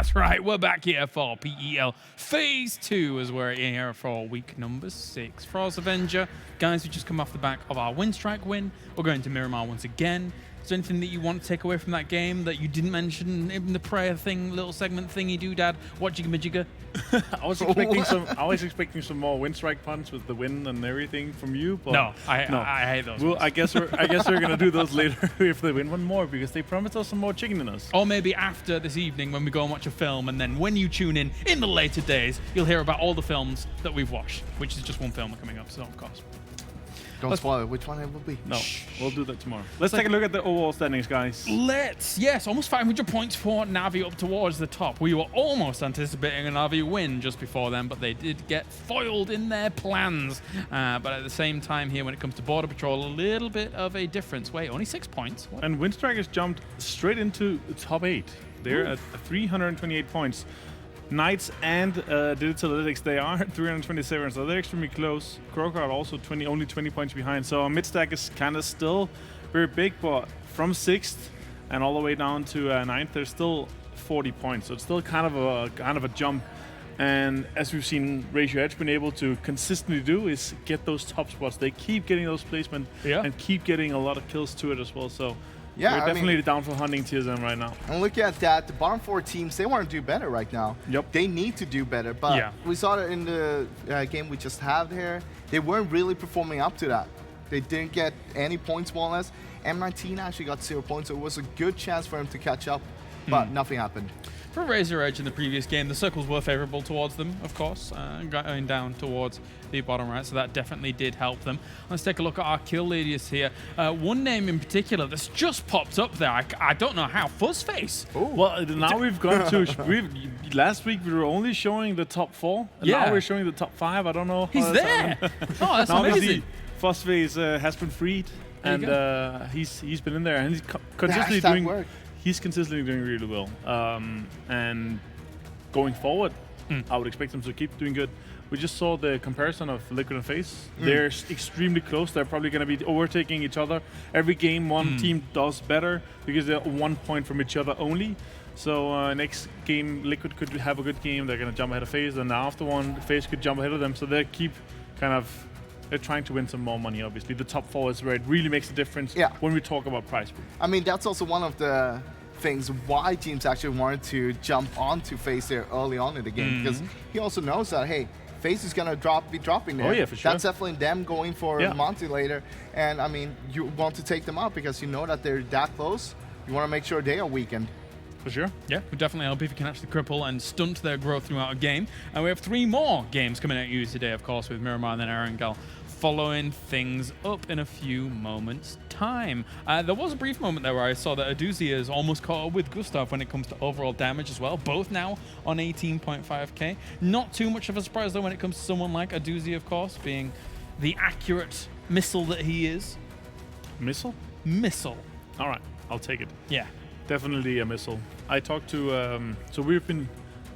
That's right, we're back here for PEL Phase 2 as we're here for week number 6. FaZe Avenger, guys, we just come off the back of our Winstrike win. We're going to Miramar once again. Is there anything that you want to take away from that game that you didn't mention in the prayer thing, little segment thingy doodad? What jigga majigga? I was expecting some more Winstrike puns with the win and everything from you, but no, I hate those. Well, I guess we're gonna do those later if they win one more, because they promised us some more chicken in us. Or maybe after this evening when we go and watch a film, and then when you tune in the later days, you'll hear about all the films that we've watched, which is just one film coming up, so of course. Don't spoil it. Which one it will be? No, we'll do that tomorrow. Let's take a look at the overall standings, guys. Yes, almost 500 points for Na'Vi up towards the top. We were almost anticipating a Na'Vi win just before them, but they did get foiled in their plans. But at the same time here, when it comes to Border Patrol, a little bit of a difference. Wait, only 6 points? What? And Winstrike has jumped straight into the top 8. They're at 328 points. Knights and Digital Analytics, they are 327, so they're extremely close. CrowCrowd also only 20 points behind, so our mid-stack is kind of still very big, but from 6th and all the way down to 9th, there's still 40 points, so it's still kind of a jump. And as we've seen Ratio Edge been able to consistently do is get those top spots. They keep getting those placement and keep getting a lot of kills to it as well. So yeah, we're definitely down for hunting TSM right now. And look at that, the bottom 4 teams, they want to do better right now. Yep. They need to do better, but we saw that in the game we just had here. They weren't really performing up to that. They didn't get any points more or less. M19 actually got 0 points, so it was a good chance for him to catch up, but nothing happened. For Razor Edge in the previous game, the circles were favorable towards them, of course, going down towards the bottom right, so that definitely did help them. Let's take a look at our kill leaders here. One name in particular that's just popped up there, I don't know how, Fuzzface. Well, now we've gone to, last week we were only showing the top 4, and now we're showing the top 5, I don't know. He's there! Oh, that's now amazing. Fuzzface has been freed, and he's been in there, and he's consistently doing work. He's consistently doing really well, and going forward, I would expect them to keep doing good. We just saw the comparison of Liquid and FaZe. They're extremely close. They're probably going to be overtaking each other. Every game, one team does better because they're 1 point from each other only. So next game, Liquid could have a good game. They're going to jump ahead of FaZe, and after one, FaZe could jump ahead of them. So they keep they're trying to win some more money, obviously. The top 4 is where it really makes a difference when we talk about prize pool. I mean, that's also one of the things why teams actually wanted to jump onto FaZe there early on in the game, because he also knows that, hey, FaZe is going to be dropping there. Oh, yeah, for sure. That's definitely them going for Monty later. And, I mean, you want to take them out because you know that they're that close. You want to make sure they are weakened. For sure. Yeah, would definitely help if you can actually cripple and stunt their growth throughout a game. And we have 3 more games coming at you today, of course, with Miramar and then Erangel following things up in a few moments' time. There was a brief moment there where I saw that Aduzia is almost caught up with Gustav when it comes to overall damage as well, both now on 18.5k. Not too much of a surprise, though, when it comes to someone like Aduzia, of course, being the accurate missile that he is. Missile? Missile. All right, I'll take it. Yeah. Definitely a missile. I talked to, so we've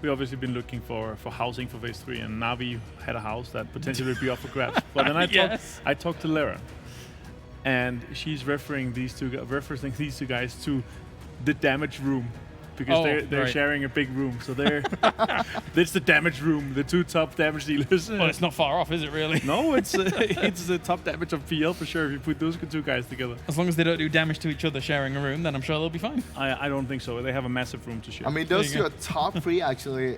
obviously been looking for housing for Phase 3, and Na'Vi had a house that potentially would be up for grabs. But then I talked to Lara, and she's referencing these two guys to the damage room, because they're sharing a big room. So it's the damage room, the 2 top damage dealers. Well, it's not far off, is it really? No, it's the top damage of PL for sure if you put those 2 guys together. As long as they don't do damage to each other sharing a room, then I'm sure they'll be fine. I don't think so. They have a massive room to share. I mean, those 2 are top 3 actually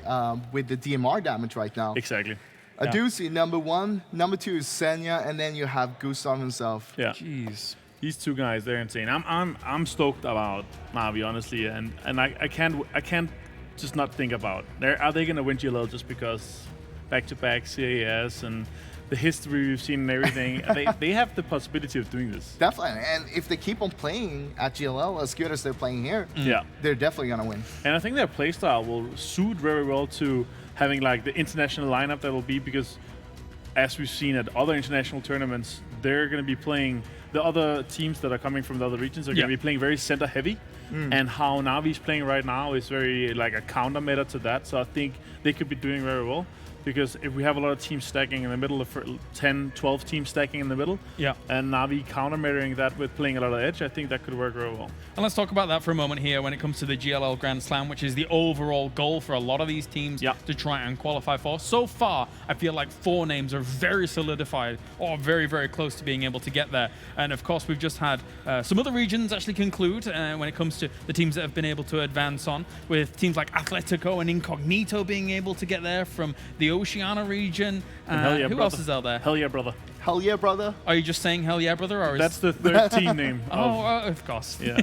with the DMR damage right now. Exactly. Aduzi, number 1. Number 2 is Senya, and then you have Gustav himself. Yeah. Jeez. These 2 guys, they're insane. I'm stoked about Na'Vi, honestly, and I can't just not think about are they gonna win GLL just because back-to-back CAS and the history we've seen and everything. they have the possibility of doing this. Definitely, and if they keep on playing at GLL as good as they're playing here, they're definitely gonna win. And I think their playstyle will suit very well to having like the international lineup that will be, because as we've seen at other international tournaments, they're going to be playing, the other teams that are coming from the other regions are going to be playing very center heavy. And how Na'Vi's playing right now is very like a counter meta to that. So I think they could be doing very well. because if we have a lot of teams stacking in the middle, of 10, 12 teams stacking in the middle, and Na'Vi counter-mirroring that with playing a lot of edge, I think that could work very well. And let's talk about that for a moment here when it comes to the GLL Grand Slam, which is the overall goal for a lot of these teams to try and qualify for. So far, I feel like 4 names are very solidified or very, very close to being able to get there. And of course, we've just had some other regions actually conclude when it comes to the teams that have been able to advance on, with teams like Atletico and Incognito being able to get there from the Oceania region. Who else is out there? Hell yeah, brother. Hell yeah, brother. Are you just saying hell yeah, brother? Or that's the third team name. Of course. Yeah.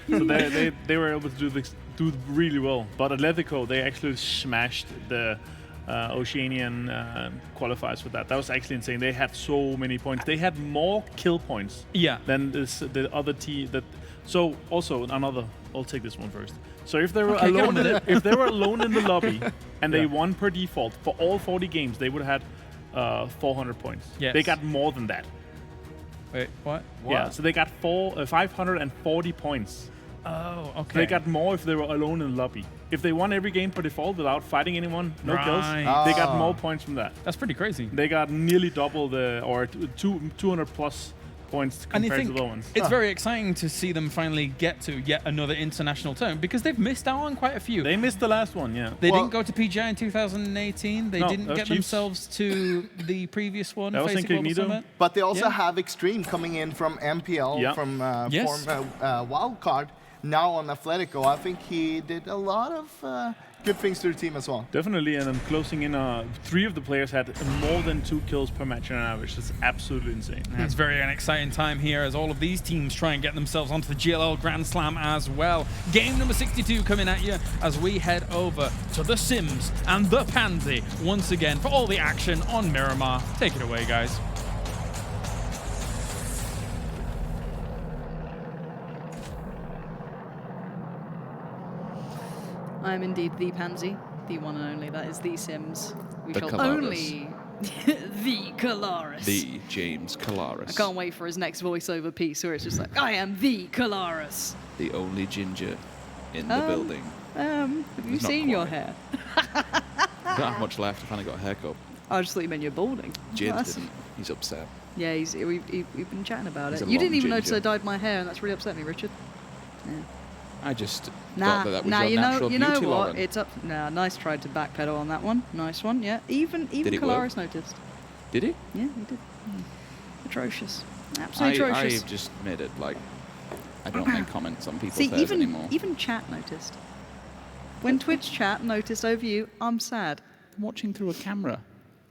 So they were able to do really well. But Atletico, they actually smashed the Oceanian qualifiers for that. That was actually insane. They had so many points. They had more kill points than the other team. So also another. I'll take this one first. So if they were alone in the lobby and they won per default for all 40 games, they would have had 400 points. Yes. They got more than that. Wait, what? Yeah, so they got 540 points. Oh, okay. They got more if they were alone in the lobby. If they won every game per default without fighting anyone, no kills, they got more points from that. That's pretty crazy. They got nearly double or 200 plus points compared to the ones. It's very exciting to see them finally get to yet another international tournament because they've missed out on quite a few. They missed the last one, They didn't go to PGI in 2018. They didn't get themselves to the previous one. That was Incognito. But they also have Extreme coming in from MPL, from Wildcard, now on Atletico. I think he did a lot of good things to the team as well. Definitely, and then closing in, 3 of the players had more than 2 kills per match on average. That's absolutely insane. It's very an exciting time here as all of these teams try and get themselves onto the GLL Grand Slam as well. Game number 62 coming at you as we head over to the Sims and the Pansy once again for all the action on Miramar. Take it away, guys. I am indeed the Pansy, the one and only. That is the Sims. We the shall Calaris. Only the Calaris. The James Calaris. I can't wait for his next voiceover piece where it's just like, I am the Calaris. The only ginger in the building. Have you seen your hair? I don't have much left. I finally got a haircut. I just thought you meant you're balding. James didn't. He's upset. Yeah, we've been chatting about He's it. a You didn't even long notice I ginger. dyed my hair, and that's really upset me, Richard. Yeah. I just thought that was your you natural know beauty, what? Lauren. It's up. Nah, nice try to backpedal on that one. Nice one, yeah. Even Calaris noticed. Did he? Yeah, he did. Atrocious. Absolutely atrocious. I've just made it like I don't make comments on people's hairs even anymore. Even chat noticed. When Twitch chat noticed over you, I'm sad. I'm watching through a camera.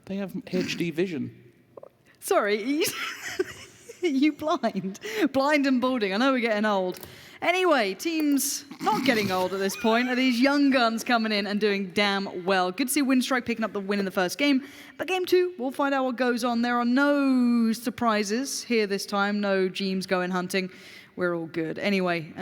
They have HD vision. Sorry, you blind. Blind and balding. I know we're getting old. Anyway, teams not getting old at this point. Are these young guns coming in and doing damn well. Good to see Winstrike picking up the win in the first game. But game 2, we'll find out what goes on. There are no surprises here this time. No Jeems going hunting. We're all good. Anyway,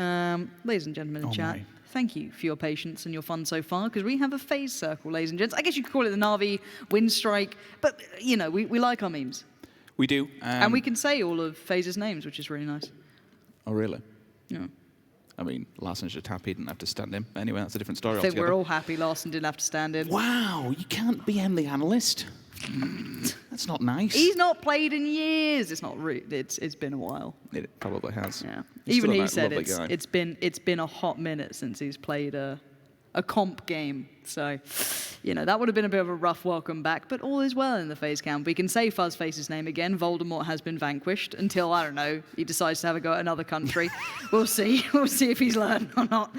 ladies and gentlemen in chat, thank you for your patience and your fun so far, because we have a phase circle, ladies and gents. I guess you could call it the Na'Vi, Winstrike, but, you know, we like our memes. We do. And we can say all of FaZe's names, which is really nice. Oh, really? Yeah. I mean, Larsen's just happy he didn't have to stand in. Anyway, that's a different story I think altogether. we're all happy Larsen didn't have to stand in. Wow, you can't BM the analyst. That's not nice. He's not played in years. It's not. It's been a while. It probably has. Yeah. He's Even still a he said lovely guy. it's been a hot minute since he's played a comp game. So, you know, that would have been a bit of a rough welcome back, but all is well in the FaZe camp. We can say Fuzzface's name again. Voldemort has been vanquished until, I don't know, he decides to have a go at another country. We'll see. We'll see if he's learned or not.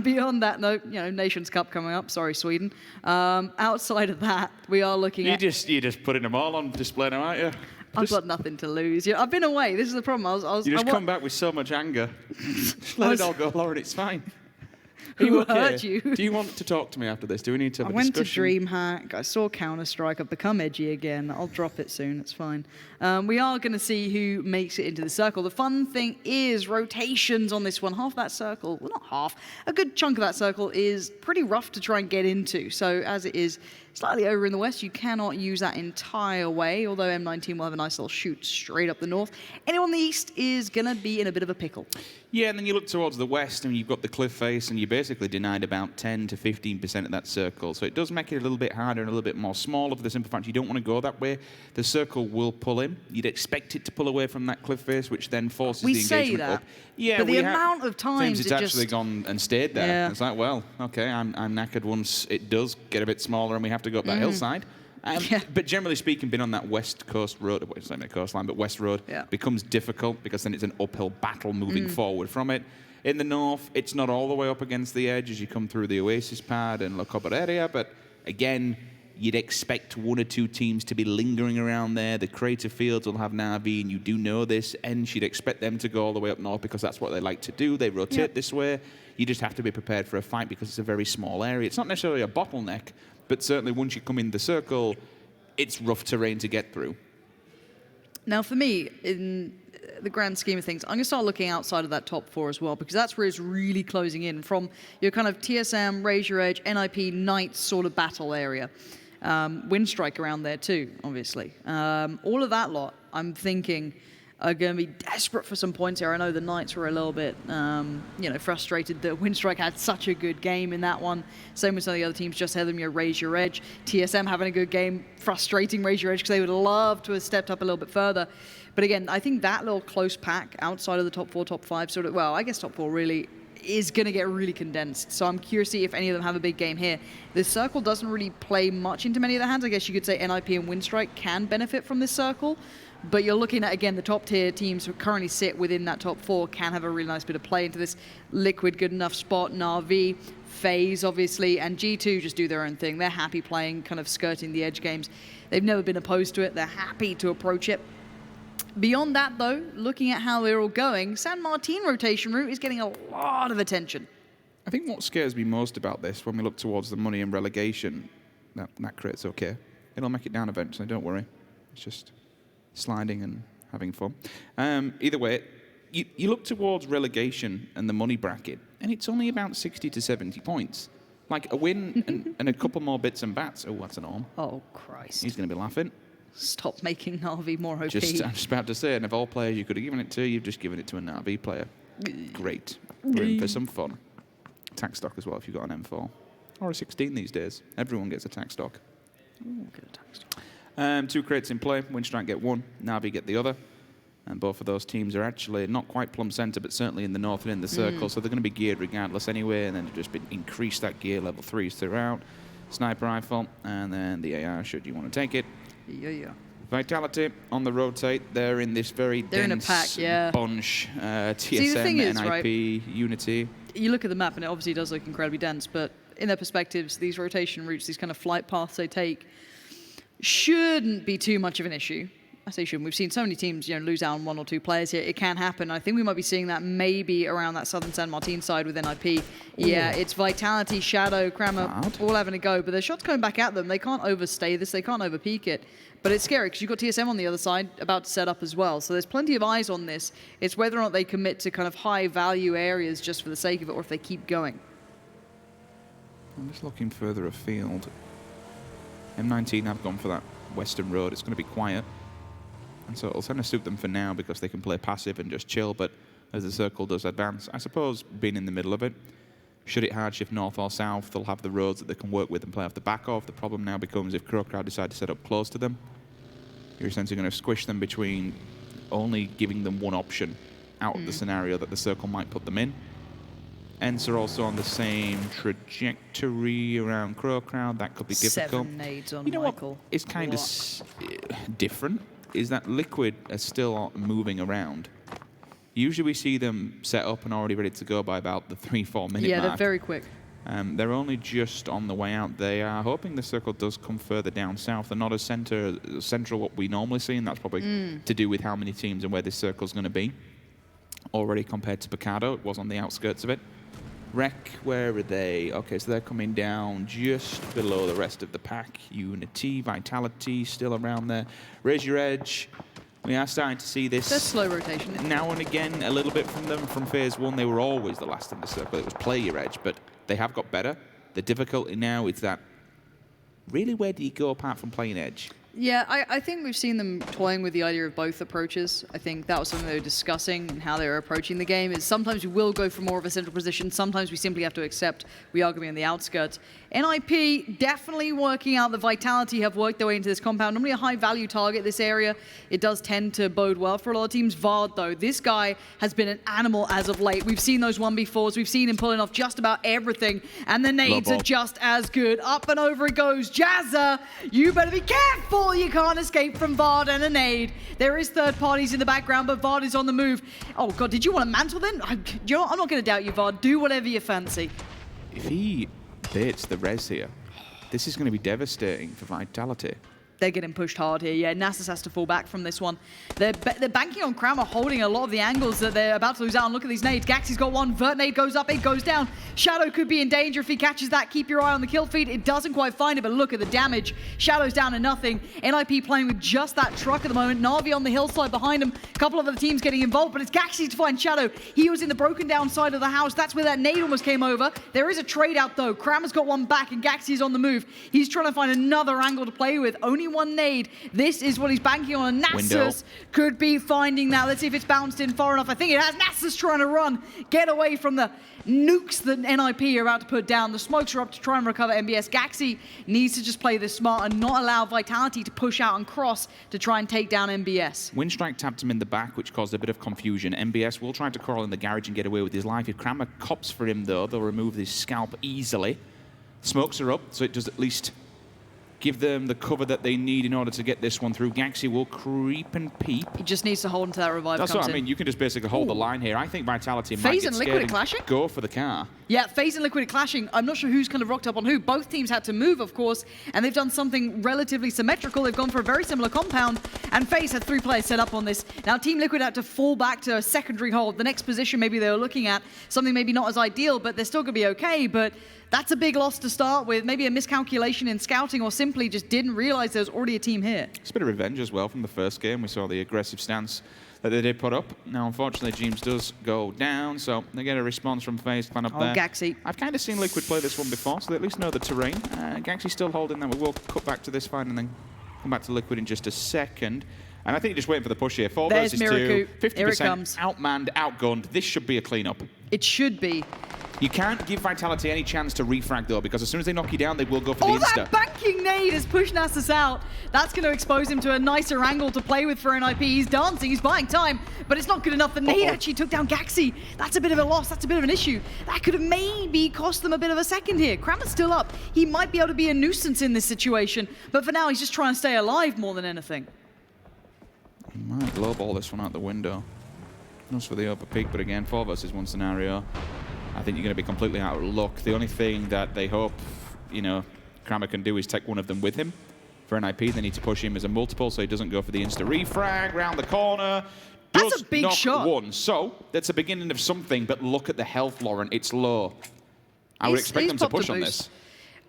Beyond that, though, you know, Nations Cup coming up. Sorry, Sweden. Outside of that, we are looking at... You're just putting them all on display now, aren't you? I've got nothing to lose. Yeah, I've been away. This is the problem. You just come back with so much anger. Let it all go, Lauren. It's fine. Who hurt you? Do you want to talk to me after this? Do we need to have I a went to discussion? DreamHack. I saw Counter-Strike. I've become edgy again. I'll drop it soon. It's fine. We are going to see who makes it into the circle. The fun thing is rotations on this one. Half that circle, well, not half, a good chunk of that circle is pretty rough to try and get into. So as it is, slightly over in the west. You cannot use that entire way, although M19 will have a nice little shoot straight up the north. Anyone in the east is going to be in a bit of a pickle. Yeah, and then you look towards the west, and you've got the cliff face, and you basically denied about 10 to 15% of that circle. So it does make it a little bit harder and a little bit more smaller for the simple fact you don't want to go that way. The circle will pull in. You'd expect it to pull away from that cliff face, which then forces the engagement up. Yeah, but the amount of times it's actually gone and stayed there. Yeah. It's like, well, okay, I'm knackered once it does get a bit smaller and we have to go up that hillside. But generally speaking, being on that west coast road, well, it's not the coastline, but west road, becomes difficult because then it's an uphill battle moving forward from it. In the north, it's not all the way up against the edge as you come through the Oasis pad and La Cobra area, but again, you'd expect one or two teams to be lingering around there. The creative fields will have Na'Vi, and you do know this, and you'd expect them to go all the way up north because that's what they like to do. They rotate this way. You just have to be prepared for a fight because it's a very small area. It's not necessarily a bottleneck, but certainly once you come in the circle, it's rough terrain to get through. Now, for me, in the grand scheme of things, I'm going to start looking outside of that top 4 as well, because that's where it's really closing in from your kind of TSM, Raise Your Edge, NIP, Knights sort of battle area. Winstrike around there too, obviously. All of that lot, I'm thinking, are going to be desperate for some points here. I know the Knights were a little bit, frustrated that Winstrike had such a good game in that one. Same with some of the other teams just had them, Raise Your Edge. TSM having a good game, frustrating Raise Your Edge because they would love to have stepped up a little bit further. But again, I think that little close pack outside of the top 4, top 5, sort of, well, I guess top 4 really is going to get really condensed. So I'm curious to see if any of them have a big game here. The circle doesn't really play much into many of their hands. I guess you could say NIP and Winstrike can benefit from this circle. But you're looking at, again, the top tier teams who currently sit within that top 4 can have a really nice bit of play into this liquid good enough spot. Na'Vi, FaZe, obviously, and G2 just do their own thing. They're happy playing, kind of skirting the edge games. They've never been opposed to it. They're happy to approach it. Beyond that, though, looking at how they're all going, San Martin rotation route is getting a lot of attention. I think what scares me most about this, when we look towards the money and relegation, that crate's okay. It'll make it down eventually, don't worry. It's just sliding and having fun. Either way, you look towards relegation and the money bracket, and it's only about 60 to 70 points. Like a win and a couple more bits and bats. Oh, that's an arm. Oh, Christ. He's going to be laughing. Stop making Na'Vi more OP. I'm just about to say, and of all players you could have given it to, you've just given it to a Na'Vi player. Great. We're in for some fun. Tax stock as well if you've got an M4. Or a 16 these days. Everyone gets a tax stock. Ooh, get a tax stock. 2 crates in play. Winstrike get 1, Na'Vi get the other. And both of those teams are actually not quite plumb center, but certainly in the north and in the circle. So they're going to be geared regardless anyway, and then just increase that gear level 3s throughout. Sniper rifle, and then the AR should you want to take it. Yeah. Vitality on the rotate. They're in this very dense bunch. TSM, NIP, Unity. You look at the map and it obviously does look incredibly dense, but in their perspectives, these rotation routes, these kind of flight paths they take, shouldn't be too much of an issue. I say shouldn't. We've seen so many teams, lose out on 1 or 2 players here. It can happen. I think we might be seeing that maybe around that southern San Martin side with NIP. Yeah, it's Vitality, Shadow, Kramer, all having a go, but their shots coming back at them. They can't overstay this. They can't overpeak it. But it's scary because you've got TSM on the other side about to set up as well. So there's plenty of eyes on this. It's whether or not they commit to kind of high-value areas just for the sake of it, or if they keep going. I'm just looking further afield. M19 have gone for that western road. It's going to be quiet. And so it'll kind of suit them for now because they can play passive and just chill, but as the circle does advance, I suppose being in the middle of it, should it hard shift north or south, they'll have the roads that they can work with and play off the back of. The problem now becomes if CrowCrowd decide to set up close to them, you're essentially going to squish them between only giving them one option out of the scenario that the circle might put them in. ENCE are also on the same trajectory around CrowCrowd. That could be difficult. 7 nades on Michael. What is kind of different is that Liquid are still moving around. Usually we see them set up and already ready to go by about the 3-4 minute mark. Yeah, they're very quick. They're only just on the way out. They are hoping the circle does come further down south. They're not as central what we normally see, and that's probably to do with how many teams and where this circle's going to be. Already compared to Picado, it was on the outskirts of it. Rec, where are they? Okay, so they're coming down just below the rest of the pack. Unity, Vitality, still around there. Raise Your Edge. We are starting to see this. That's slow rotation. Now and again, a little bit from them. From Phase 1, they were always the last in the circle. It was play your edge, but they have got better. The difficulty now is that really, where do you go apart from playing Edge? Yeah, I think we've seen them toying with the idea of both approaches. I think that was something they were discussing and how they were approaching the game. Is sometimes we will go for more of a central position. Sometimes we simply have to accept we are going to be on the outskirts. NIP definitely working out the Vitality have worked their way into this compound. Normally a high-value target, this area. It does tend to bode well for a lot of teams. Vard, though, this guy has been an animal as of late. We've seen those 1v4s. We've seen him pulling off just about everything. And the nades are just as good. Up and over it goes. Jazza, you better be careful. You can't escape from Vard and a nade. There is third parties in the background, but Vard is on the move. Oh, God, did you want a mantle then? I'm not going to doubt you, Vard. Do whatever you fancy. If he baits the res here, this is going to be devastating for Vitality. They're getting pushed hard here. Yeah, Nasus has to fall back from this one. They're banking on Kramer holding a lot of the angles that they're about to lose out on. Look at these nades. Gaxi's got one. Vert nade goes up. It goes down. Shadow could be in danger if he catches that. Keep your eye on the kill feed. It doesn't quite find it, but look at the damage. Shadow's down to nothing. NIP playing with just that truck at the moment. Na'Vi on the hillside behind him. A couple of other teams getting involved, but it's Gaxi to find Shadow. He was in the broken down side of the house. That's where that nade almost came over. There is a trade out though. Kramer's got one back and Gaxi's on the move. He's trying to find another angle to play with. Only one nade. This is what he's banking on, and Nasus could be finding that. Let's see if it's bounced in far enough. I think it has. Nasus trying to run, get away from the nukes that NIP are about to put down. The smokes are up to try and recover MBS. Gaxi needs to just play this smart and not allow Vitality to push out and cross to try and take down MBS. Winstrike tapped him in the back, which caused a bit of confusion. MBS will try to crawl in the garage and get away with his life. If Kramer cops for him, though, they'll remove his scalp easily. Smokes are up, so it does at least give them the cover that they need in order to get this one through. Gaxi will creep and peep. He just needs to hold into that revive. That's what I mean. You can just basically hold the line here. I think Vitality might get scared and go for the car. Yeah, FaZe and Liquid clashing. I'm not sure who's kind of rocked up on who. Both teams had to move, of course, and they've done something relatively symmetrical. They've gone for a very similar compound, and FaZe had 3 players set up on this. Now, Team Liquid had to fall back to a secondary hold. The next position maybe they were looking at, something maybe not as ideal, but they're still going to be okay, but that's a big loss to start with. Maybe a miscalculation in scouting or simply just didn't realize there was already a team here. It's a bit of revenge as well from the first game. We saw the aggressive stance that they did put up. Now, unfortunately, James does go down, so they get a response from FaZe Clan up there. Gaxi. I've kind of seen Liquid play this one before, so they at least know the terrain. Gaxi's still holding that. We will cut back to this fight and then come back to Liquid in just a second. And I think you're just waiting for the push here. 4 versus 2, 50% outmanned, outgunned. This should be a cleanup. It should be. You can't give Vitality any chance to refrag, though, because as soon as they knock you down, they will go for the insta. That banking nade has pushed Nasus out. That's going to expose him to a nicer angle to play with for NIP. He's dancing, he's buying time, but it's not good enough. The nade actually took down Gaxi. That's a bit of a loss, that's a bit of an issue. That could have maybe cost them a bit of a second here. Kramer's still up. He might be able to be a nuisance in this situation, but for now, he's just trying to stay alive more than anything. He might lowball this one out the window. Not for the upper peak, but again, 4 versus 1 scenario. I think you're going to be completely out of luck. The only thing that they hope, you know, Kramer can do is take one of them with him. For NIP, they need to push him as a multiple so he doesn't go for the insta refrag round the corner. That's a big shot. One. So that's a beginning of something, but look at the health, Lauren. It's low. I would expect them to push on this.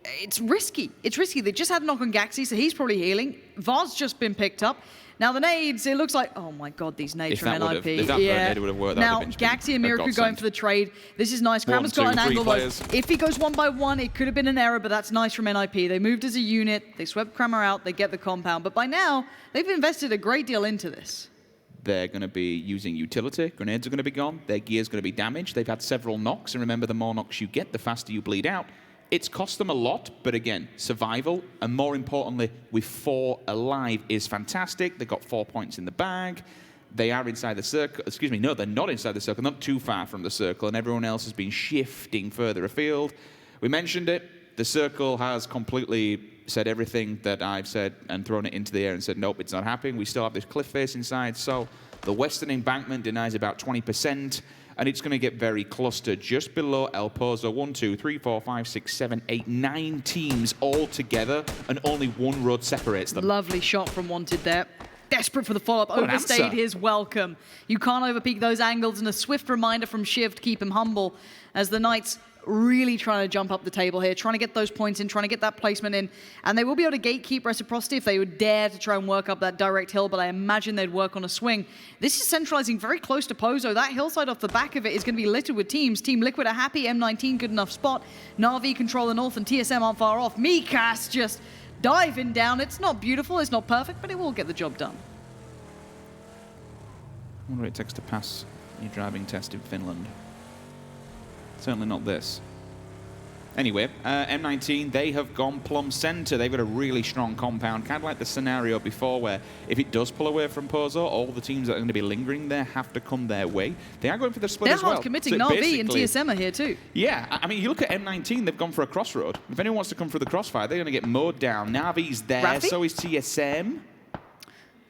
It's risky. It's risky. They just had a knock on Gaxi, so he's probably healing. Vard's just been picked up. Now the nades, it looks like, oh my God, these nades from NIP. If that nade would have worked, now Gaxi and Miracle going for the trade. This is nice. Kramer's got an angle though. If he goes 1 by 1, it could have been an error, but that's nice from NIP. They moved as a unit. They swept Kramer out. They get the compound. But by now, they've invested a great deal into this. They're going to be using utility. Grenades are going to be gone. Their gear's going to be damaged. They've had several knocks, and remember, the more knocks you get, the faster you bleed out. It's cost them a lot, but again, survival, and more importantly, with 4 alive is fantastic. They've got 4 points in the bag. They are inside the circle. Excuse me, no, they're not inside the circle, not too far from the circle, and everyone else has been shifting further afield. We mentioned it. The circle has completely said everything that I've said and thrown it into the air and said, nope, it's not happening. We still have this cliff face inside, so the western embankment denies about 20%. And it's going to get very clustered just below El Pozo. 1, 2, 3, 4, 5, 6, 7, 8, 9 teams all together, and only 1 road separates them. Lovely shot from Wanted there. Desperate for the follow-up, overstayed his welcome. You can't overpeak those angles, and a swift reminder from Shiv to keep him humble as the Knights really trying to jump up the table here, trying to get those points in, trying to get that placement in, and they will be able to gatekeep Reciprocity if they would dare to try and work up that direct hill, but I imagine they'd work on a swing. This is centralizing very close to Pozo. That hillside off the back of it is going to be littered with teams. Team Liquid are happy, M19 good enough spot, Na'Vi control the north, and TSM aren't far off. Mikas just diving down. It's not beautiful, it's not perfect, but it will get the job done. I wonder what it takes to pass your driving test in Finland. Certainly not this. Anyway, M19, they have gone plumb center. They've got a really strong compound, kind of like the scenario before where if it does pull away from Pozo, all the teams that are going to be lingering there have to come their way. They are going for the split as well. They're hard committing. Na'Vi and TSM are here too. Yeah, I mean, you look at M19, they've gone for a crossroad. If anyone wants to come through the crossfire, they're going to get mowed down. Na'Vi's there, Rafi? so is TSM.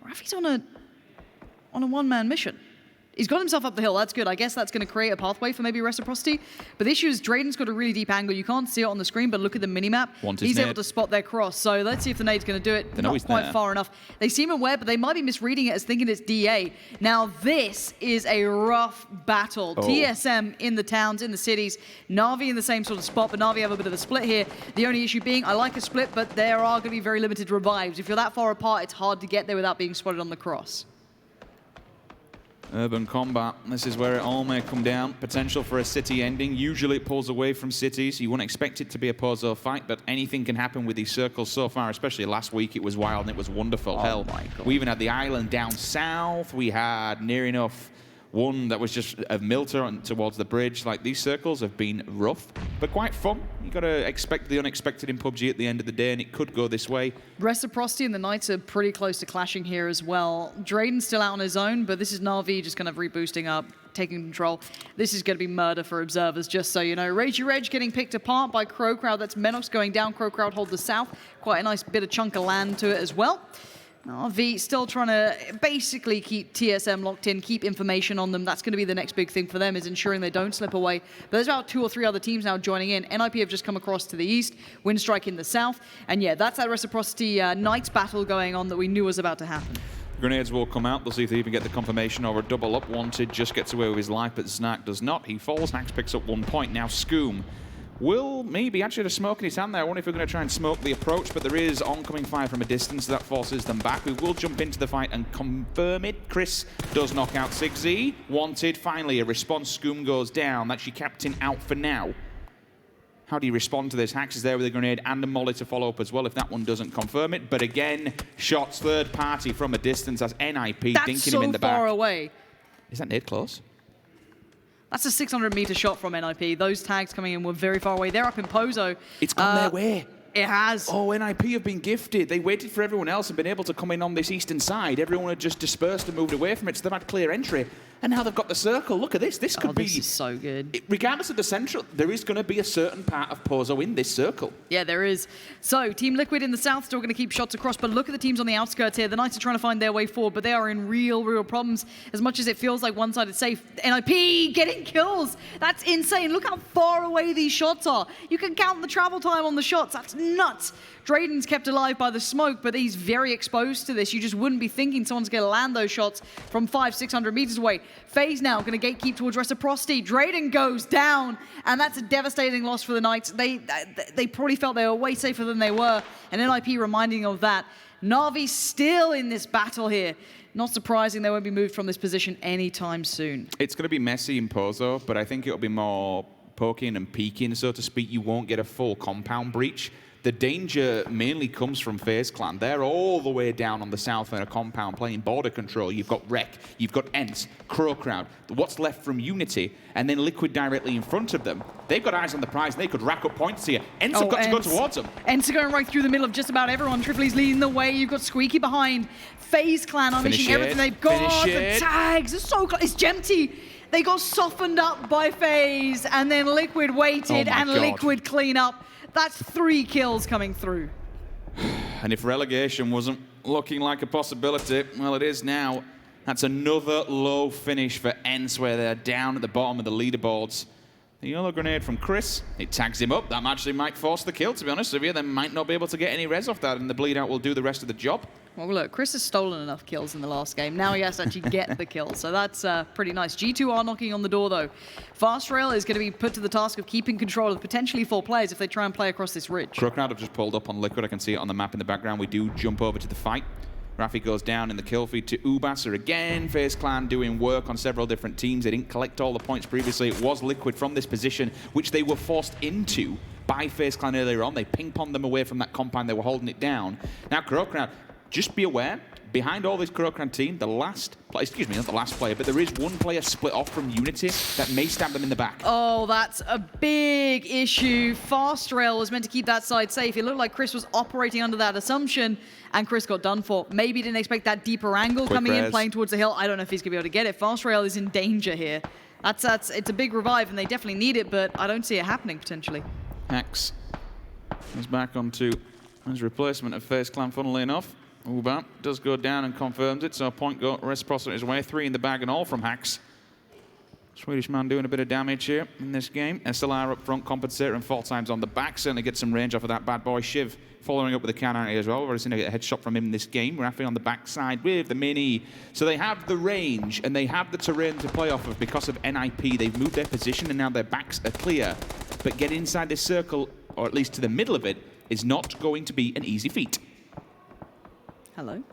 Rafi's on a one-man mission. He's got himself up the hill. That's good. I guess that's going to create a pathway for maybe Reciprocity. But the issue is Drayden's got a really deep angle. You can't see it on the screen, but look at the minimap. He's able to spot their cross. So let's see if the nade's going to do it. Not quite far enough. They seem aware, but they might be misreading it as thinking it's DA. Now, this is a rough battle. TSM in the towns, in the cities. Na'Vi in the same sort of spot, but Na'Vi have a bit of a split here. The only issue being, I like a split, but there are going to be very limited revives. If you're that far apart, it's hard to get there without being spotted on the cross. Urban combat, this is where it all may come down. Potential for a city ending. Usually it pulls away from cities. You wouldn't expect it to be a Pozo fight, but anything can happen with these circles so far, especially last week. It was wild and it was wonderful. Hell, we even had the island down south. We had near enough one that was just a milter towards the bridge. Like, these circles have been rough, but quite fun. You got to expect the unexpected in PUBG at the end of the day, and it could go this way. Reciprocity and the Knights are pretty close to clashing here as well. Drayden's still out on his own, but this is Na'Vi just kind of reboosting up, taking control. This is going to be murder for observers, just so you know. Ragey Reg getting picked apart by CrowCrowd. That's Menox going down. CrowCrowd hold the south. Quite a nice bit of chunk of land to it as well. V still trying to basically keep TSM locked in, keep information on them. That's going to be the next big thing for them, is ensuring they don't slip away. But there's about 2 or 3 other teams now joining in. NIP have just come across to the east, Winstrike in the south. And yeah, that's that Reciprocity Knights battle going on that we knew was about to happen. Grenades will come out. They'll see if they even get the confirmation or a double up. Wanted just gets away with his life, but Znak does not. He falls. Hax picks up 1 point. Now Scoom will maybe actually have a smoke in his hand there. I wonder if we're going to try and smoke the approach, but there is oncoming fire from a distance that forces them back. We will jump into the fight and confirm it. Chris does knock out Sigzy. Wanted. Finally, a response. Scoom goes down. That's your captain out for now. How do you respond to this? Hax is there with a grenade and a molly to follow up as well if that one doesn't confirm it. But again, shots third party from a distance as NIP dinking him in the back. That's so far away. Is that nade close? That's a 600-meter shot from NIP. Those tags coming in were very far away. They're up in Pozo. It's gone their way. It has. Oh, NIP have been gifted. They waited for everyone else and been able to come in on this eastern side. Everyone had just dispersed and moved away from it, so they've had clear entry. And now they've got the circle. Look at this. This could be... This is so good. Regardless of the central, there is going to be a certain part of Pozo in this circle. Yeah, there is. So, Team Liquid in the south still going to keep shots across, but look at the teams on the outskirts here. The Knights are trying to find their way forward, but they are in real problems. As much as it feels like one side is safe, NIP getting kills. That's insane. Look how far away these shots are. You can count the travel time on the shots. That's nuts. Drayden's kept alive by the smoke, but he's very exposed to this. You just wouldn't be thinking someone's going to land those shots from 500-600 meters away. FaZe now going to gatekeep towards Reciprocity. Drayden goes down, and that's a devastating loss for the Knights. They probably felt they were way safer than they were, and NIP reminding of that. Na'Vi still in this battle here. Not surprising they won't be moved from this position anytime soon. It's going to be messy in Pozo, but I think it'll be more poking and peeking, so to speak. You won't get a full compound breach. The danger mainly comes from FaZe Clan. They're all the way down on the south end of compound playing border control. You've got Rec, you've got ENCE, CrowCrowd, what's left from Unity, and then Liquid directly in front of them. They've got eyes on the prize, and they could rack up points here. ENCE have got to go towards them. ENCE are going right through the middle of just about everyone. Tripoli's leading the way. You've got Squeaky behind. FaZe Clan unleashing everything they've got. The tags are so close. It's Gemty. They got softened up by FaZe, and then Liquid waited, and Liquid clean up. That's 3 kills coming through. And if relegation wasn't looking like a possibility, well, it is now. That's another low finish for ENCE, where they're down at the bottom of the leaderboards. The yellow grenade from Chris, it tags him up. That actually might force the kill, to be honest with you. They might not be able to get any res off that, and the bleed out will do the rest of the job. Well, look, Chris has stolen enough kills in the last game. Now he has to actually get the kill, so that's pretty nice. G2 are knocking on the door, though. Fast Rail is going to be put to the task of keeping control of potentially 4 players if they try and play across this ridge. CrowCrowd have just pulled up on Liquid. I can see it on the map in the background. We do jump over to the fight. Rafi goes down in the kill feed to Ubasa again. FaZe Clan doing work on several different teams. They didn't collect all the points previously. It was Liquid from this position, which they were forced into by FaZe Clan earlier on. They ping-ponged them away from that compound. They were holding it down. Now, CrowCrowd, just be aware, behind all this CrowCrowd team, the last player, excuse me, not the last player, but there is one player split off from Unity that may stab them in the back. Oh, that's a big issue. Fast Rail was meant to keep that side safe. It looked like Chris was operating under that assumption, and Chris got done for. Maybe didn't expect that deeper angle coming in, playing towards the hill. I don't know if he's going to be able to get it. Fast Rail is in danger here. It's a big revive, and they definitely need it, but I don't see it happening, potentially. Axe is back onto his replacement of FaZe Clan, funnily enough. Uba does go down and confirms it, so a point got Reciprocity his way. 3 in the bag and all from Hax. Swedish man doing a bit of damage here in this game. SLR up front, compensator, and Fault Times on the back. Certainly get some range off of that bad boy. Shiv following up with the counter as well. We've already seen a headshot from him in this game. Rafi on the backside with the mini. So they have the range and they have the terrain to play off of because of NIP. They've moved their position and now their backs are clear. But getting inside this circle, or at least to the middle of it, is not going to be an easy feat. Hello.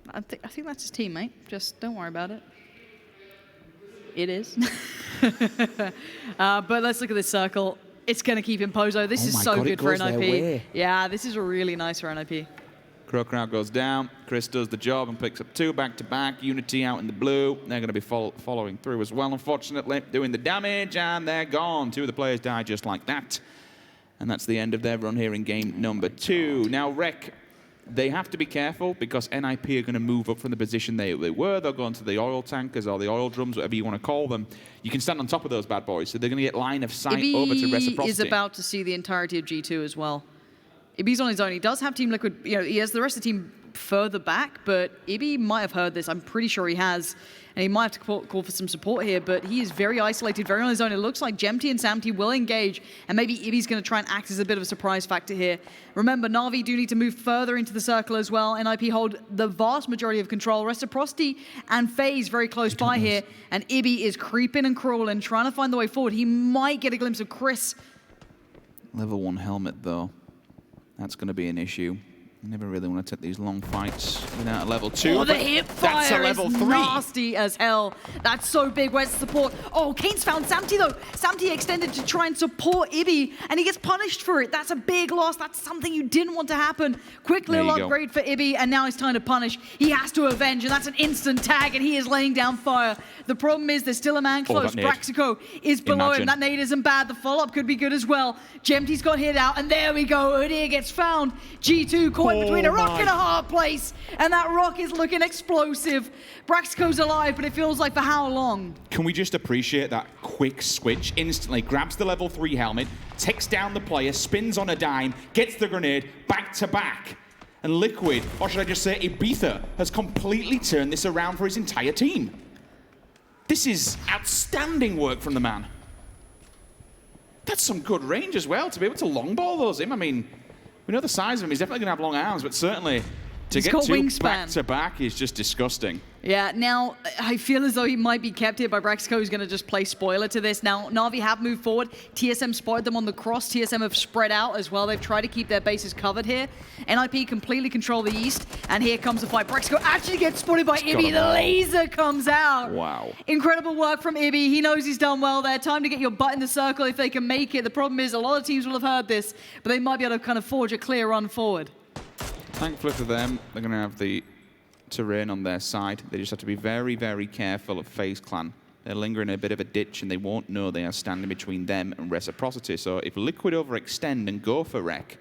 I think that's his teammate. Just don't worry about it. It is. But let's look at this circle. It's going to keep him Pozo. This is so good for NIP. Yeah, this is really nice for NIP. CrowCrowd goes down. Chris does the job and picks up 2 back-to-back. Unity out in the blue. They're going to be following through as well, unfortunately. Doing the damage, and they're gone. 2 of the players die just like that. And that's the end of their run here in game number 2. Now, Rec, they have to be careful because NIP are going to move up from the position they were. They'll go into the oil tankers or the oil drums, whatever you want to call them. You can stand on top of those bad boys, so they're going to get line of sight over to Reciprocity. Is about to see the entirety of G2 as well. Ibi's on his own. He does have Team Liquid. You know, he has the rest of the team further back, but Ibi might have heard this. I'm pretty sure he has. And he might have to call for some support here, but he is very isolated, very on his own. It looks like Gemty and Samty will engage, and maybe Ibi's going to try and act as a bit of a surprise factor here. Remember, Na'Vi do need to move further into the circle as well. NIP hold the vast majority of control. Reciprocity and FaZe very close by here, and Ibi is creeping and crawling, trying to find the way forward. He might get a glimpse of Chris. Level 1 helmet, though. That's going to be an issue. I never really want to take these long fights without a level 2. Oh, the hip fire is nasty as hell. That's so big. Where's the support? Oh, Kane's found Samty, though. Samty extended to try and support Ibi, and he gets punished for it. That's a big loss. That's something you didn't want to happen. Quick little upgrade for Ibi, and now it's time to punish. He has to avenge, and that's an instant tag, and he is laying down fire. The problem is there's still a man close. Braxico is below him. That nade isn't bad. The follow-up could be good as well. Gemty's got hit out, and there we go. Udyr gets found. G2 caught between a rock and a hard place, and that rock is looking explosive. Braxico's alive, but it feels like for how long? Can we just appreciate that quick switch? Instantly grabs the level 3 helmet, takes down the player, spins on a dime, gets the grenade, back to back. And Liquid, or should I just say Ibiza, has completely turned this around for his entire team. This is outstanding work from the man. That's some good range as well, to be able to long ball those in. I mean, we know the size of him. He's definitely going to have long arms, but certainly to get 2 back-to-back is just disgusting. Yeah, now I feel as though he might be kept here by Braxico, who's going to just play spoiler to this. Now, Na'Vi have moved forward. TSM spotted them on the cross. TSM have spread out as well. They've tried to keep their bases covered here. NIP completely control the east, and here comes the fight. Braxico actually gets spotted by Ibi. The laser comes out. Wow. Incredible work from Ibi. He knows he's done well there. Time to get your butt in the circle if they can make it. The problem is a lot of teams will have heard this, but they might be able to kind of forge a clear run forward. Thankfully for them, they're going to have the terrain on their side. They just have to be very, very careful of FaZe Clan. They're lingering in a bit of a ditch, and they won't know they are standing between them and Reciprocity. So if Liquid overextend and go for Rec,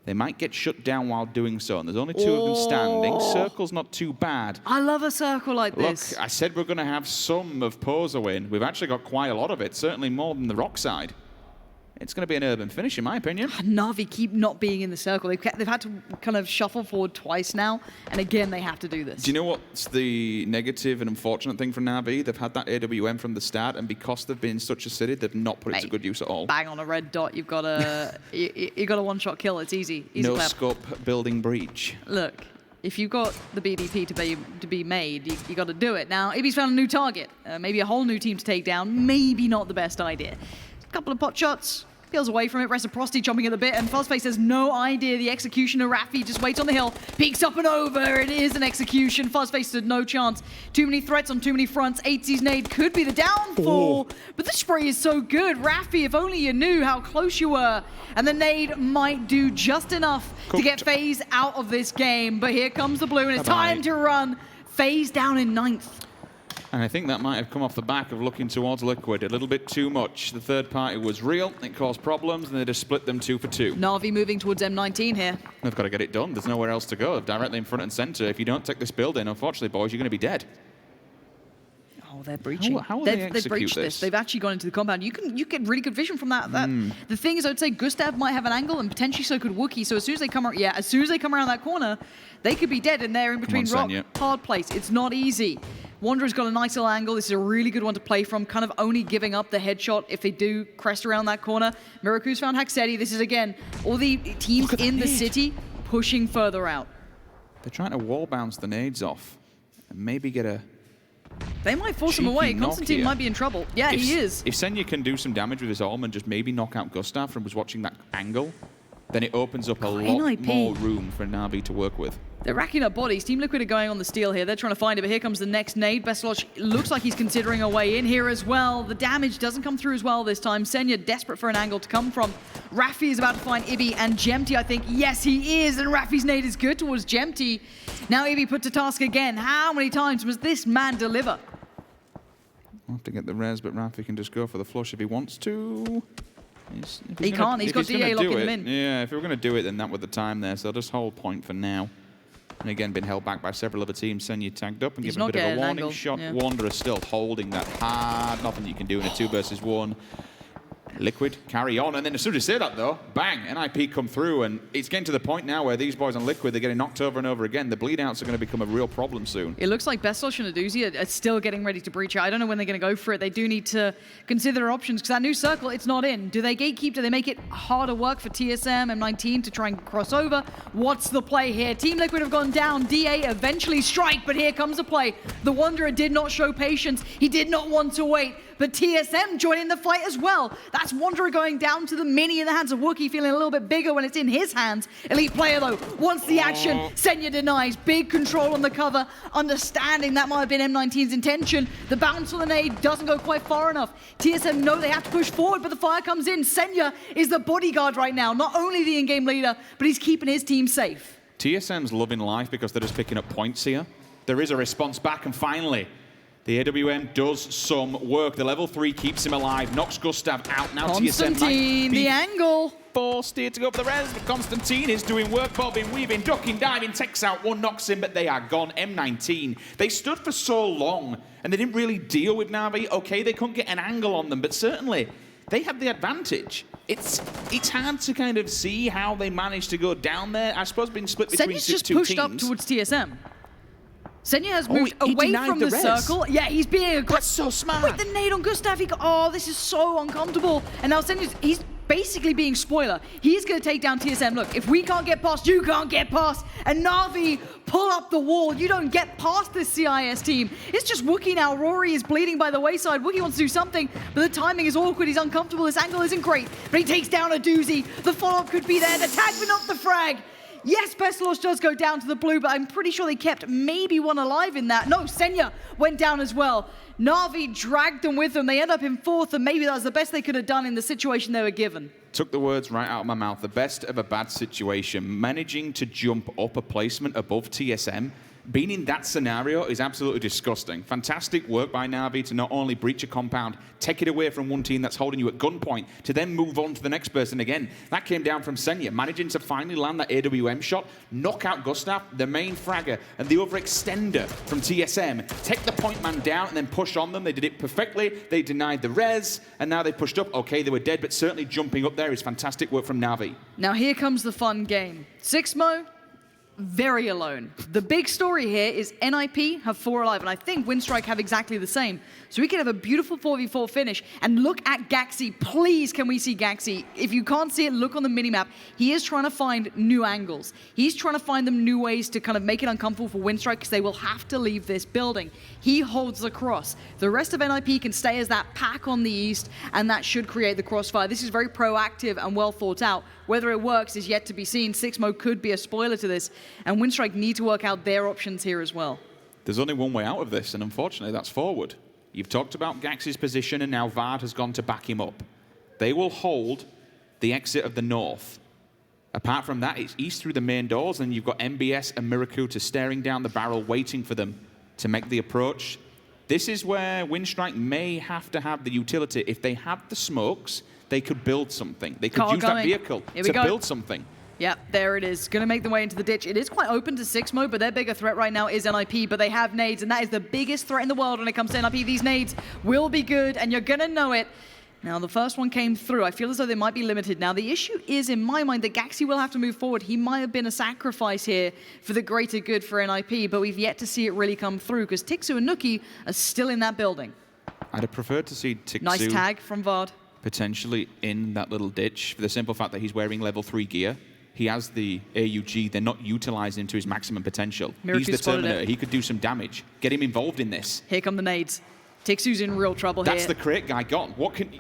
they might get shut down while doing so. And there's only 2 of them standing. Circle's not too bad. I love a circle like this. Look, I said we're going to have some of Pozo in. We've actually got quite a lot of it, certainly more than the Rock side. It's going to be an urban finish, in my opinion. Na'Vi keep not being in the circle. They've had to kind of shuffle forward twice now, and again, they have to do this. Do you know what's the negative and unfortunate thing for Na'Vi? They've had that AWM from the start, and because they've been in such a city, they've not put it to good use at all. Bang on a red dot, you've got a you got a one-shot kill. It's easy. No scope building breach. Look, if you've got the BDP to be made, you got to do it. Now, Ibi's found a new target, maybe a whole new team to take down. Maybe not the best idea. Couple of pot shots. peels away from it. Reciprocity jumping at the bit, and FaZe has no idea the executioner. Raffi just waits on the hill, peeks up and over. It is an execution. FaZe stood no chance. Too many threats on too many fronts. ENCE's nade could be the downfall, but the spray is so good. Raffi, if only you knew how close you were. And the nade might do just enough to get FaZe out of this game. But here comes the blue, and it's time to run. FaZe down in 9th. And I think that might have come off the back of looking towards Liquid a little bit too much. The third party was real, it caused problems, and they just split them 2 for 2. Na'Vi moving towards M19 here. They've got to get it done. There's nowhere else to go. Directly in front and center. If you don't take this building, unfortunately, boys, you're going to be dead. Oh, they're breaching. How will they breached this. They've actually gone into the compound. You get really good vision from that. The thing is, I would say Gustav might have an angle, and potentially so could Wookie. So as soon as they come around, as soon as they come around that corner, they could be dead, and they're in between rock. Hard place. It's not easy. Wanderer's got a nice little angle. This is a really good one to play from, kind of only giving up the headshot if they do crest around that corner. Miraku's found Haxetti. This is, again, all the teams in the city pushing further out. They're trying to wall bounce the nades off and maybe get a... They might force him away. Constantine might be in trouble. Yeah, he is. If Senya can do some damage with his arm and just maybe knock out Gustav from was watching that angle, then it opens up a lot more room for Na'Vi to work with. They're racking up bodies. Team Liquid are going on the steal here. They're trying to find it, but here comes the next nade. Bestloch looks like he's considering a way in here as well. The damage doesn't come through as well this time. Senya desperate for an angle to come from. Raffi is about to find Ibi and Jemti, I think. Yes, he is, and Raffi's nade is good towards Jemti. Now Ibi put to task again. How many times must this man deliver? I'll have to get the res, but Raffi can just go for the flush if he wants to. He can't. He's got DA locking him in. Yeah, if we were going to do it, then that was the time there. So they'll just hold point for now. And again, been held back by several other teams. Senya tagged up and given a bit of a warning shot. Yeah. Wanderer still holding that hard. Nothing you can do in a 2 versus 1. Liquid carry on, and then as soon as you say that though, bang, NIP come through, and it's getting to the point now where these boys on Liquid, they're getting knocked over and over again. The bleed outs are going to become a real problem soon. It looks like Bestloch and Aduzi are still getting ready to breach it. I don't know when they're going to go for it. They do need to consider their options, because that new circle, it's not in. Do they gatekeep? Do they make it harder work for TSM, M19 to try and cross over? What's the play here? Team Liquid have gone down. DA eventually strike, but here comes the play. The Wanderer did not show patience. He did not want to wait. But TSM joining the fight as well. That's Wanderer going down to the mini in the hands of Wookie, feeling a little bit bigger when it's in his hands. Elite player, though, wants the action. Senya denies. Big control on the cover, understanding that might have been M19's intention. The bounce on the nade doesn't go quite far enough. TSM know they have to push forward, but the fire comes in. Senya is the bodyguard right now. Not only the in-game leader, but he's keeping his team safe. TSM's loving life because they're just picking up points here. There is a response back, and finally, the AWM does some work. The level 3 keeps him alive, knocks Gustav out. Now Constantine, TSM the angle. Forced here to go for the res, but Constantine is doing work, bobbing, weaving, ducking, diving, takes out one, knocks him, but they are gone. M19, they stood for so long, and they didn't really deal with Na'Vi. Okay, they couldn't get an angle on them, but certainly they have the advantage. It's hard to kind of see how they managed to go down there. I suppose being split between two teams. Senya's just pushed up towards TSM. Senya has moved away from the circle. Yeah, he's being aggressive. That's so smart. Wait, the nade on Gustav. Oh, this is so uncomfortable. And now he's basically being spoiler. He's going to take down TSM. Look, if we can't get past, you can't get past. And Na'Vi pull up the wall. You don't get past this CIS team. It's just Wookie now. Rory is bleeding by the wayside. Wookie wants to do something, but the timing is awkward. He's uncomfortable. This angle isn't great. But he takes down a doozy. The follow-up could be there. The tag, but not the frag. Yes, Bestloch does go down to the blue, but I'm pretty sure they kept maybe one alive in that. No, Senya went down as well. Na'Vi dragged them with them. They end up in 4th, and maybe that was the best they could have done in the situation they were given. Took the words right out of my mouth. The best of a bad situation. Managing to jump up a placement above TSM, being in that scenario is absolutely disgusting. Fantastic work by Na'Vi to not only breach a compound, take it away from one team that's holding you at gunpoint, to then move on to the next person again. That came down from Senya, managing to finally land that AWM shot, knock out Gustav, the main fragger, and the overextender from TSM. Take the point man down and then push on them. They did it perfectly. They denied the res, and now they pushed up. Okay, they were dead, but certainly jumping up there is fantastic work from Na'Vi. Now here comes the fun game. Sixmo, very alone. The big story here is NIP have 4 alive, and I think Winstrike have exactly the same. So we can have a beautiful 4v4 finish. And look at Gaxi. Please, can we see Gaxi? If you can't see it, look on the minimap. He is trying to find new angles. He's trying to find them new ways to kind of make it uncomfortable for Winstrike because they will have to leave this building. He holds the cross. The rest of NIP can stay as that pack on the east, and that should create the crossfire. This is very proactive and well thought out. Whether it works is yet to be seen. 6mo could be a spoiler to this, and Winstrike need to work out their options here as well. There's only one way out of this, and unfortunately that's forward. You've talked about Gax's position, and now VOD has gone to back him up. They will hold the exit of the north. Apart from that, it's east through the main doors, and you've got MBS and Mirakuta staring down the barrel, waiting for them to make the approach. This is where Winstrike may have to have the utility. If they have the smokes, they could build something. They could use that vehicle to build something. Yep, there it is. Going to make the way into the ditch. It is quite open to 6mo, but their bigger threat right now is NIP, but they have nades, and that is the biggest threat in the world when it comes to NIP. These nades will be good, and you're going to know it. Now, the first one came through. I feel as though they might be limited. Now, the issue is, in my mind, that Gaxi will have to move forward. He might have been a sacrifice here for the greater good for NIP, but we've yet to see it really come through, because Tixu and Nuki are still in that building. I'd have preferred to see Tixu... Nice tag from VOD. ...potentially in that little ditch, for the simple fact that he's wearing level 3 gear. He has the AUG. They're not utilizing him to his maximum potential. He's the Terminator. He could do some damage. Get him involved in this. Here come the nades. Tixu's in real trouble here. That's the crate guy gone. What can...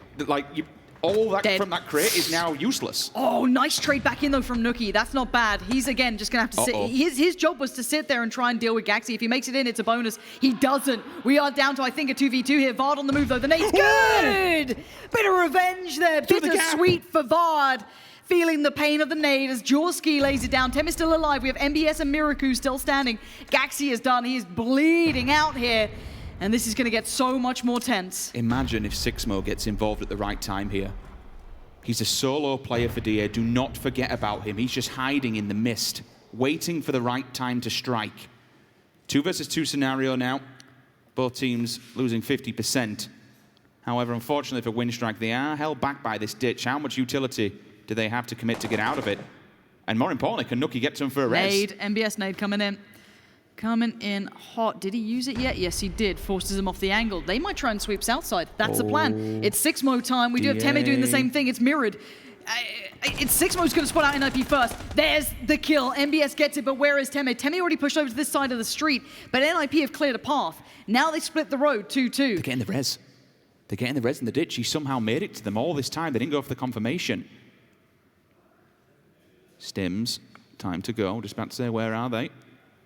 all that from that crate is now useless. Oh, nice trade back in, though, from Nuki. That's not bad. He's, again, just going to have to sit. His job was to sit there and try and deal with Gaxi. If he makes it in, it's a bonus. He doesn't. We are down to, I think, a 2v2 here. VOD on the move, though. The nade's good! Bit of revenge there. Bittersweet for VOD. Feeling the pain of the nade as Jorski lays it down. Tem is still alive. We have MBS and Miraku still standing. Gaxi is done. He is bleeding out here. And this is going to get so much more tense. Imagine if 6mo gets involved at the right time here. He's a solo player for DA. Do not forget about him. He's just hiding in the mist, waiting for the right time to strike. 2 versus 2 scenario now. Both teams losing 50%. However, unfortunately for Winstrike, they are held back by this ditch. How much utility do they have to commit to get out of it? And more importantly, can Nuki get to him for a res? Nade, MBS nade coming in. Coming in hot. Did he use it yet? Yes, he did. Forces him off the angle. They might try and sweep south side. That's the plan. It's 6mo time. We do have Teme doing the same thing. It's mirrored. It's 6mo's going to spot out NIP first. There's the kill. MBS gets it, but where is Teme? Teme already pushed over to this side of the street, but NIP have cleared a path. Now they split the road, 2-2. They're getting the res. They're getting the res in the ditch. He somehow made it to them all this time. They didn't go for the confirmation. Stims, time to go. Just about to say, where are they?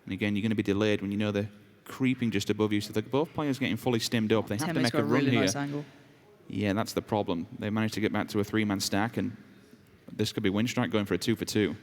And again, you're going to be delayed when you know they're creeping just above you. So they're both players getting fully stimmed up. They have to make a run here. Nice angle. Yeah, that's the problem. They managed to get back to a 3-man stack, and this could be Winstrike going for a 2 for 2.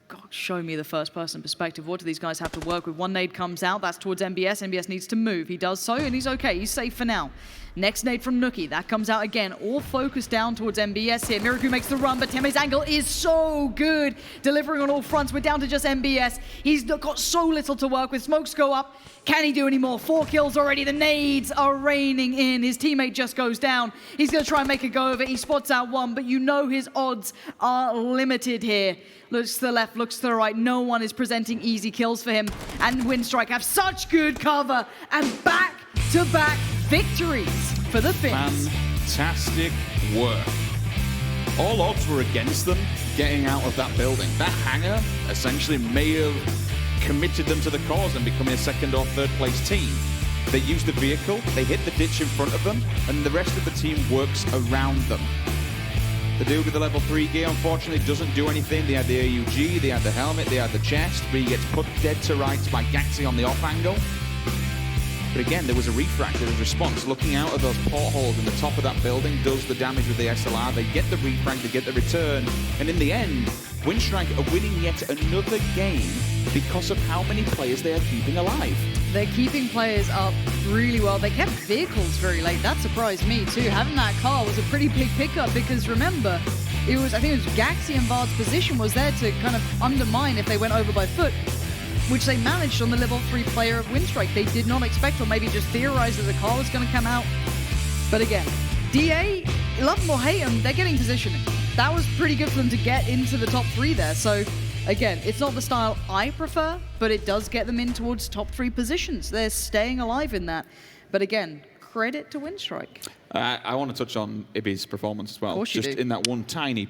God, show me the first-person perspective. What do these guys have to work with? One nade comes out. That's towards MBS. MBS needs to move. He does so, and he's okay. He's safe for now. Next nade from Nuki. That comes out again. All focused down towards MBS here. Miraku makes the run, but Teme's angle is so good. Delivering on all fronts. We're down to just MBS. He's got so little to work with. Smokes go up. Can he do any more? 4 kills already. The nades are raining in. His teammate just goes down. He's going to try and make a go of it. He spots out one, but you know his odds are limited here. Looks to the left, looks to the right. No one is presenting easy kills for him. And Winstrike have such good cover. And back-to-back victories for the Finns. Fantastic work. All odds were against them getting out of that building. That hangar essentially may have committed them to the cause and becoming a 2nd or 3rd place team. They used the vehicle, they hit the ditch in front of them, and the rest of the team works around them. The dude with the level 3 gear, unfortunately, doesn't do anything. They had the AUG, they had the helmet, they had the chest, but he gets put dead to rights by Gaxi on the off angle. But again, there was a refract, there was a response. Looking out of those portholes in the top of that building does the damage with the SLR. They get the refract, they get the return, and in the end, Winstrike are winning yet another game because of how many players they are keeping alive. They're keeping players up really well. They kept vehicles very late. That surprised me too. Having that car was a pretty big pickup because remember, I think it was Gaxi and VOD's position was there to kind of undermine if they went over by foot, which they managed on the level 3 player of Winstrike. They did not expect, or maybe just theorized that the car was going to come out. But again, DA, love them or hate them, they're getting positioning. That was pretty good for them to get into the top 3 there. So Again, it's not the style I prefer, but it does get them in towards top 3 positions. They're staying alive in that. But again, credit to Winstrike. I want to touch on Ibby's performance as well. Of course you Just do. in that one tiny,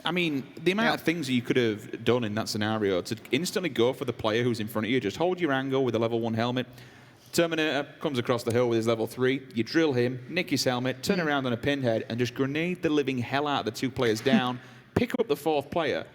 I mean, the amount of things you could have done in that scenario to instantly go for the player who's in front of you, just hold your angle with a level 1 helmet. Terminator comes across the hill with his level 3. You drill him, nick his helmet, turn around on a pinhead, and just grenade the living hell out of the 2 players down, pick up the 4th player,